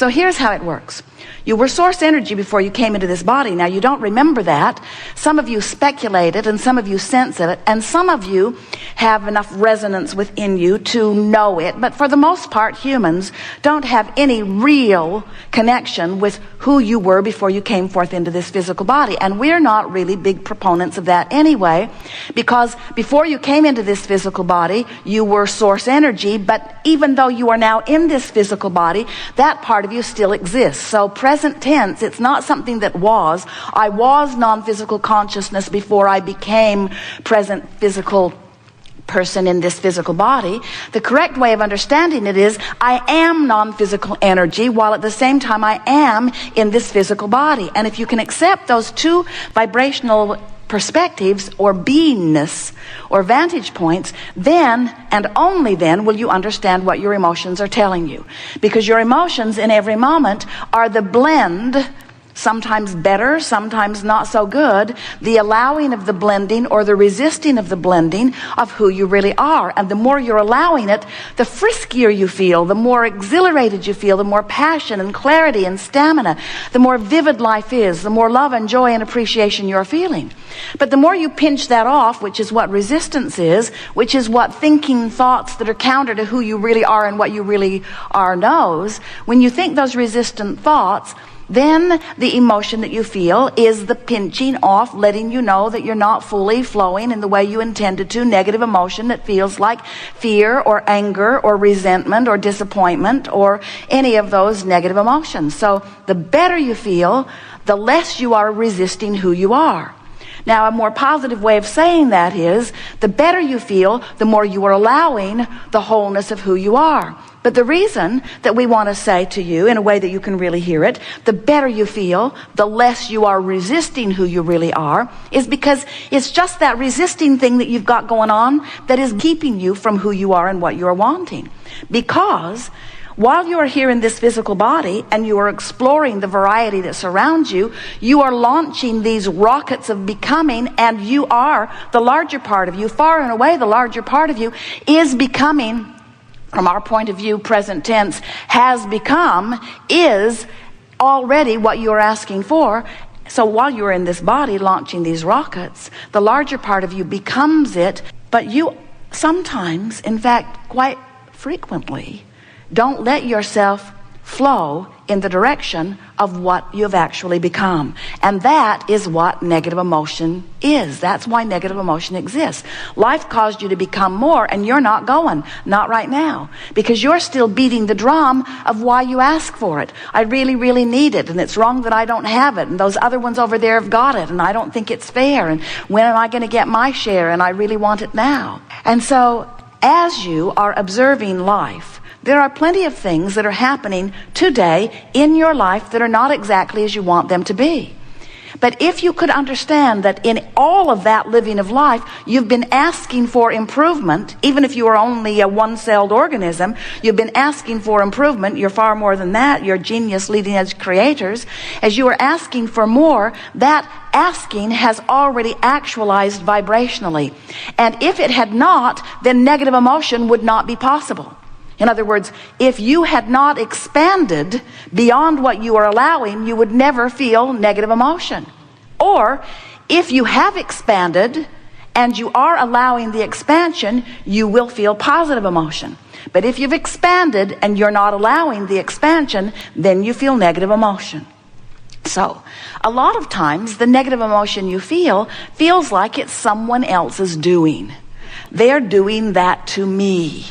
So here's how it works. You were source energy before you came into this body. Now, you don't remember that. Some of you speculate it, and some of you sense it, and some of you have enough resonance within you to know it. But for the most part, humans don't have any real connection with who you were before you came forth into this physical body. And we're not really big proponents of that anyway, because before you came into this physical body, you were source energy. But even though you are now in this physical body, that part of you still exists. So present tense, it's not something that was. I was non-physical consciousness before I became present physical person in this physical body. The correct way of understanding it is I am non-physical energy while at the same time I am in this physical body. And if you can accept those two vibrational perspectives or beingness or vantage points, then and only then will you understand what your emotions are telling you. Because your emotions in every moment are the blend, sometimes better, sometimes not so good, the allowing of the blending or the resisting of the blending of who you really are. And the more you're allowing it, the friskier you feel, the more exhilarated you feel, the more passion and clarity and stamina, the more vivid life is, the more love and joy and appreciation you're feeling. But the more you pinch that off, which is what resistance is, which is what thinking thoughts that are counter to who you really are and what you really are knows, when you think those resistant thoughts, then the emotion that you feel is the pinching off, letting you know that you're not fully flowing in the way you intended to. Negative emotion that feels like fear or anger or resentment or disappointment or any of those negative emotions. So the better you feel, the less you are resisting who you are. Now, a more positive way of saying that is, the better you feel, the more you are allowing the wholeness of who you are. But the reason that we want to say to you, in a way that you can really hear it, the better you feel, the less you are resisting who you really are, is because it's just that resisting thing that you've got going on that is keeping you from who you are and what you are wanting. Because while you are here in this physical body and you are exploring the variety that surrounds you, you are launching these rockets of becoming, and you are, the larger part of you, far and away the larger part of you, is becoming, from our point of view, present tense, has become, is already what you're asking for. So while you're in this body launching these rockets, the larger part of you becomes it, but you sometimes, in fact, quite frequently, don't let yourself flow in the direction of what you've actually become. And that is what negative emotion is. That's why negative emotion exists. Life caused you to become more, and you're not going. Not right now. Because you're still beating the drum of why you ask for it. I really, really need it, and it's wrong that I don't have it, and those other ones over there have got it, and I don't think it's fair, and when am I going to get my share, and I really want it now. And so, as you are observing life, there are plenty of things that are happening today in your life that are not exactly as you want them to be. But if you could understand that in all of that living of life, you've been asking for improvement, even if you are only a one-celled organism, you've been asking for improvement. You're far more than that. You're genius, leading-edge creators. As you are asking for more, that asking has already actualized vibrationally. And if it had not, then negative emotion would not be possible. In other words, if you had not expanded beyond what you are allowing, you would never feel negative emotion. Or if you have expanded and you are allowing the expansion, you will feel positive emotion. But if you've expanded and you're not allowing the expansion, then you feel negative emotion. So, a lot of times the negative emotion you feel feels like it's someone else's doing. They're doing that to me.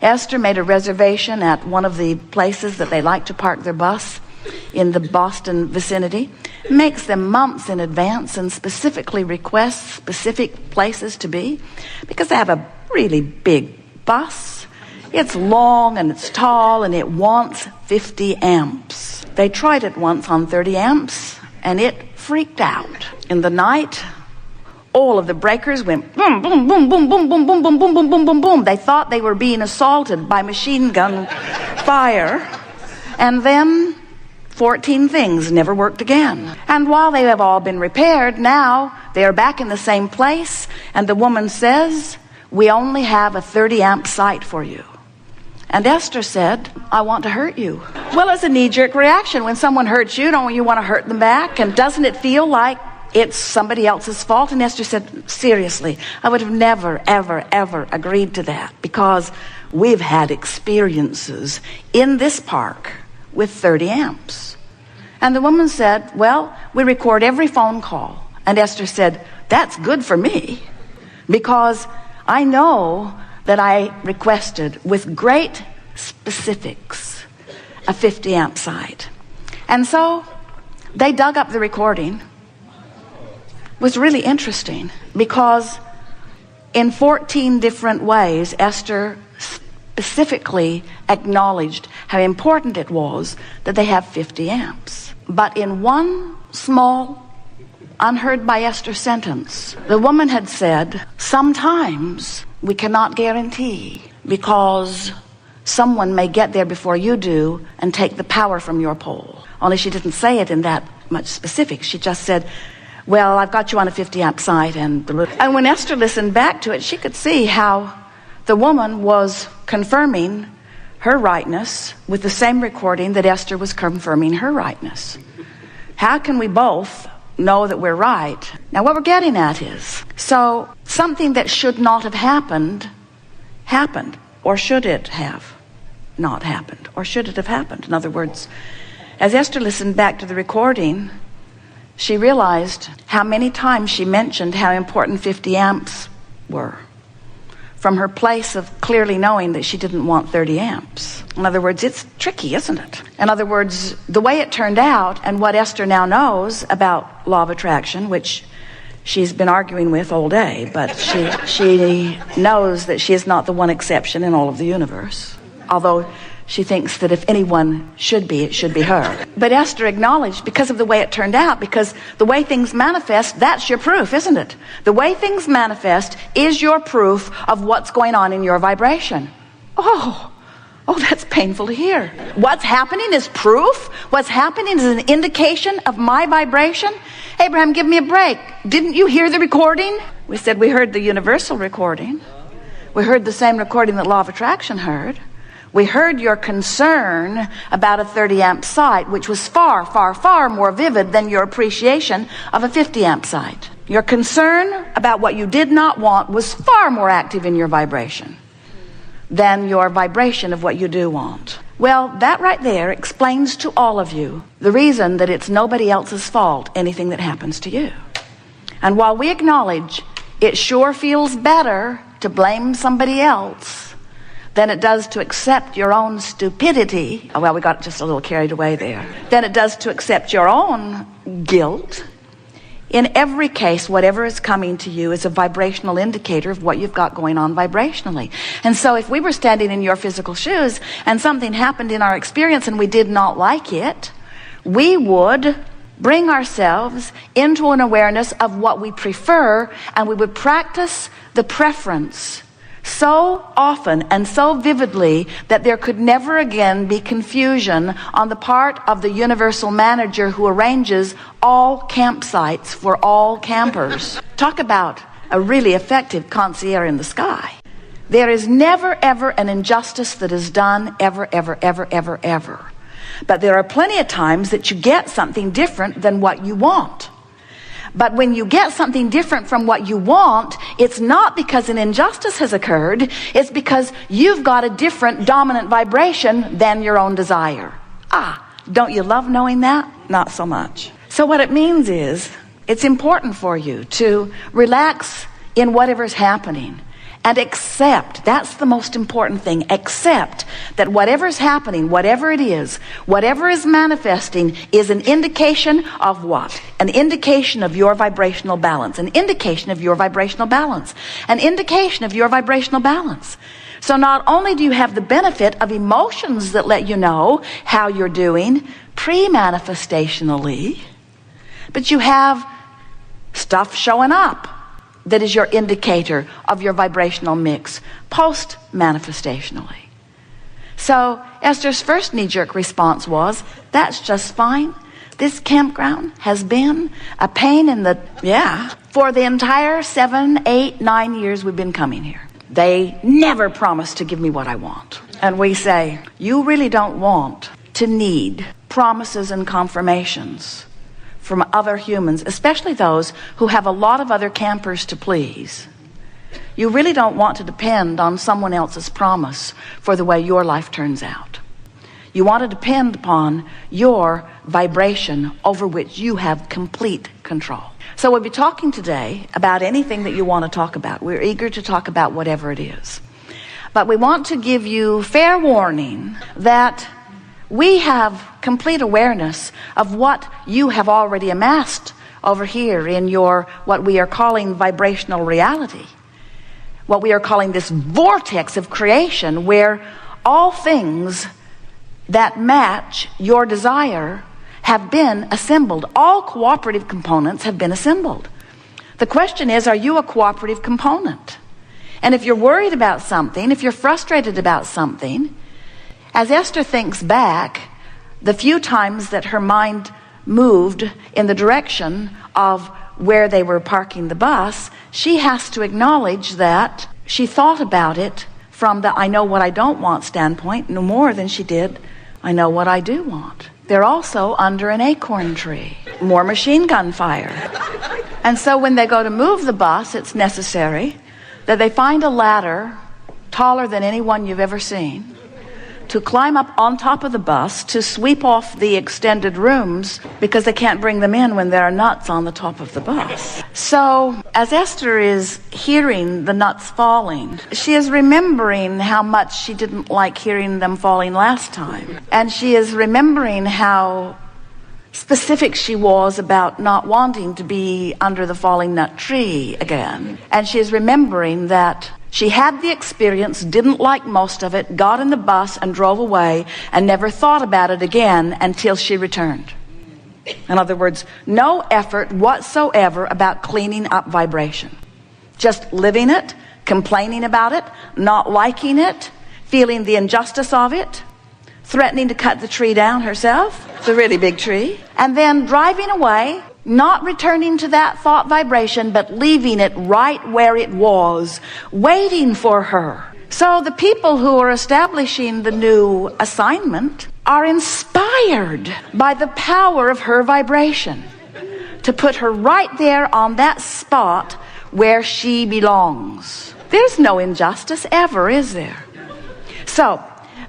Esther made a reservation at one of the places that they like to park their bus in the Boston vicinity. Makes them months in advance and specifically requests specific places to be because they have a really big bus. It's long and it's tall and it wants 50 amps. They tried it once on 30 amps and it freaked out. In the night, all of the breakers went boom, boom, boom, boom, boom, boom, boom, boom, boom, boom, boom, boom, boom. They thought they were being assaulted by machine gun fire. And then 14 things never worked again. And while they have all been repaired, now they are back in the same place. And the woman says, we only have a 30 amp site for you. And Esther said, I want to hurt you. Well, it's a knee-jerk reaction. When someone hurts you, don't you want to hurt them back? And doesn't it feel like it's somebody else's fault? And Esther said, seriously, I would have never, ever, ever agreed to that, because we've had experiences in this park with 30 amps. And the woman said, well, we record every phone call. And Esther said, that's good for me, because I know that I requested with great specifics a 50 amp site. And so they dug up the recording. It was really interesting, because in 14 different ways, Esther specifically acknowledged how important it was that they have 50 amps. But in one small, unheard by Esther sentence, the woman had said, sometimes we cannot guarantee, because someone may get there before you do and take the power from your pole. Only she didn't say it in that much specific. She just said, well, I've got you on a 50 amp site. And when Esther listened back to it, she could see how the woman was confirming her rightness with the same recording that Esther was confirming her rightness. How can we both know that we're right? Now, what we're getting at is, so something that should not have happened, happened. Or should it have not happened? Or should it have happened? In other words, as Esther listened back to the recording, she realized how many times she mentioned how important 50 amps were, from her place of clearly knowing that she didn't want 30 amps. In other words, it's tricky, isn't it? In other words, the way it turned out, and what Esther now knows about law of attraction, which she's been arguing with all day, but she knows that she is not the one exception in all of the universe, although she thinks that if anyone should be, it should be her. But Esther acknowledged, because of the way it turned out, because the way things manifest, that's your proof, isn't it? The way things manifest is your proof of what's going on in your vibration. Oh, that's painful to hear. What's happening is proof. What's happening is an indication of my vibration. Abraham, give me a break. Didn't you hear the recording? We said we heard the universal recording. We heard the same recording that law of attraction heard. We heard your concern about a 30 amp site, which was far, far, far more vivid than your appreciation of a 50 amp site. Your concern about what you did not want was far more active in your vibration than your vibration of what you do want. Well, that right there explains to all of you the reason that it's nobody else's fault, anything that happens to you. And while we acknowledge it sure feels better to blame somebody else than it does to accept your own stupidity, well, we got just a little carried away there, than it does to accept your own guilt, in every case, whatever is coming to you is a vibrational indicator of what you've got going on vibrationally. And so if we were standing in your physical shoes and something happened in our experience and we did not like it, we would bring ourselves into an awareness of what we prefer, and we would practice the preference so often and so vividly that there could never again be confusion on the part of the universal manager who arranges all campsites for all campers. Talk about a really effective concierge in the sky. There is never, ever an injustice that is done, ever, ever, ever, ever, ever. But there are plenty of times that you get something different than what you want. But when you get something different from what you want, it's not because an injustice has occurred. It's because you've got a different dominant vibration than your own desire. Don't you love knowing that? Not so much. So what it means is, it's important for you to relax in whatever's happening and accept. That's the most important thing. Accept that whatever's happening, whatever it is, whatever is manifesting is an indication of what? An indication of your vibrational balance. An indication of your vibrational balance. An indication of your vibrational balance. So not only do you have the benefit of emotions that let you know how you're doing pre-manifestationally, but you have stuff showing up that is your indicator of your vibrational mix post-manifestationally. So Esther's first knee-jerk response was, that's just fine. This campground has been a pain in the, for the entire 7, 8, 9 years we've been coming here. They never promised to give me what I want. and we say, you really don't want to need promises and confirmations from other humans, especially those who have a lot of other campers to please. You really don't want to depend on someone else's promise for the way your life turns out. You want to depend upon your vibration over which you have complete control. So we'll be talking today about anything that you want to talk about. We're eager to talk about whatever it is. But we want to give you fair warning that we have complete awareness of what you have already amassed over here in your, what we are calling vibrational reality. What we are calling this vortex of creation, where all things that match your desire have been assembled. All cooperative components have been assembled. The question is, are you a cooperative component? And if you're worried about something, if you're frustrated about something, as Esther thinks back, the few times that her mind moved in the direction of where they were parking the bus, she has to acknowledge that she thought about it from the I know what I don't want standpoint no more than she did I know what I do want. They're also under an acorn tree. More machine gun fire. And so when they go to move the bus, it's necessary that they find a ladder taller than anyone you've ever seen to climb up on top of the bus to sweep off the extended rooms because they can't bring them in when there are nuts on the top of the bus. So as Esther is hearing the nuts falling, she is remembering how much she didn't like hearing them falling last time. And she is remembering how specific she was about not wanting to be under the falling nut tree again. And she is remembering that she had the experience, didn't like most of it, got in the bus and drove away and never thought about it again until she returned. In other words, no effort whatsoever about cleaning up vibration. Just living it, complaining about it, not liking it, feeling the injustice of it, threatening to cut the tree down herself, the really big tree, and then driving away, not returning to that thought vibration, but leaving it right where it was, waiting for her. So the people who are establishing the new assignment are inspired by the power of her vibration to put her right there on that spot where she belongs. There's no injustice ever, is there? So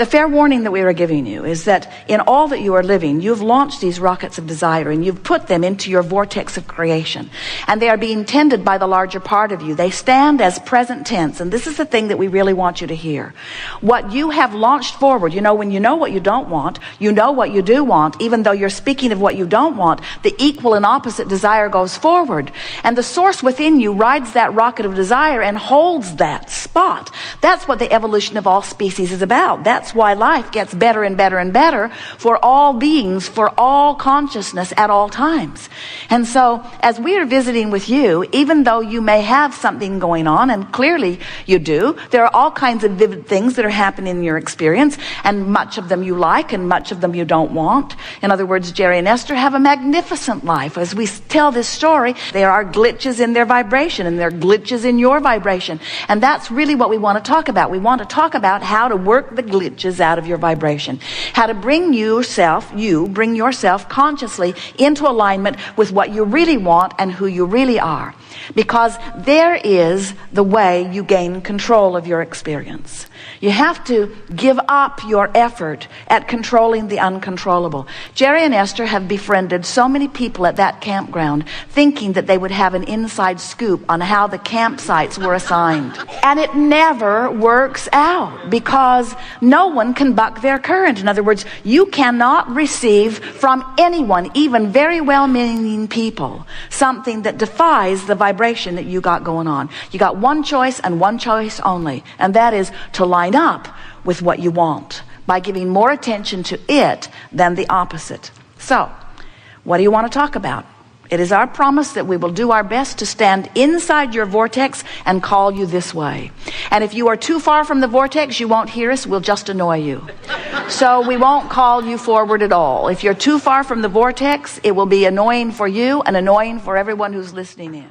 the fair warning that we are giving you is that in all that you are living, you've launched these rockets of desire and you've put them into your vortex of creation. And they are being tended by the larger part of you. They stand as present tense. And this is the thing that we really want you to hear. What you have launched forward, when you know what you don't want, you know what you do want, even though you're speaking of what you don't want, the equal and opposite desire goes forward. And the source within you rides that rocket of desire and holds that spot. That's what the evolution of all species is about. That's why life gets better and better and better for all beings, for all consciousness at all times. And so as we are visiting with you, even though you may have something going on, and clearly you do, there are all kinds of vivid things that are happening in your experience, and much of them you like and much of them you don't want. In other words, Jerry and Esther have a magnificent life. As we tell this story, there are glitches in their vibration and there are glitches in your vibration. And that's really what we want to talk about. We want to talk about how to work the glitches out of your vibration, how to bring yourself consciously into alignment with what you really want and who you really are, because there is the way you gain control of your experience. You have to give up your effort at controlling the uncontrollable. Jerry and Esther have befriended so many people at that campground thinking that they would have an inside scoop on how the campsites were assigned. And it never works out because no one can buck their current. In other words, you cannot receive from anyone, even very well-meaning people, something that defies the vibration that you got going on. You got one choice and one choice only, and that is to line up with what you want by giving more attention to it than the opposite. So, what do you want to talk about? It is our promise that we will do our best to stand inside your vortex and call you this way. And if you are too far from the vortex, you won't hear us. We'll just annoy you. So we won't call you forward at all. If you're too far from the vortex, it will be annoying for you and annoying for everyone who's listening in.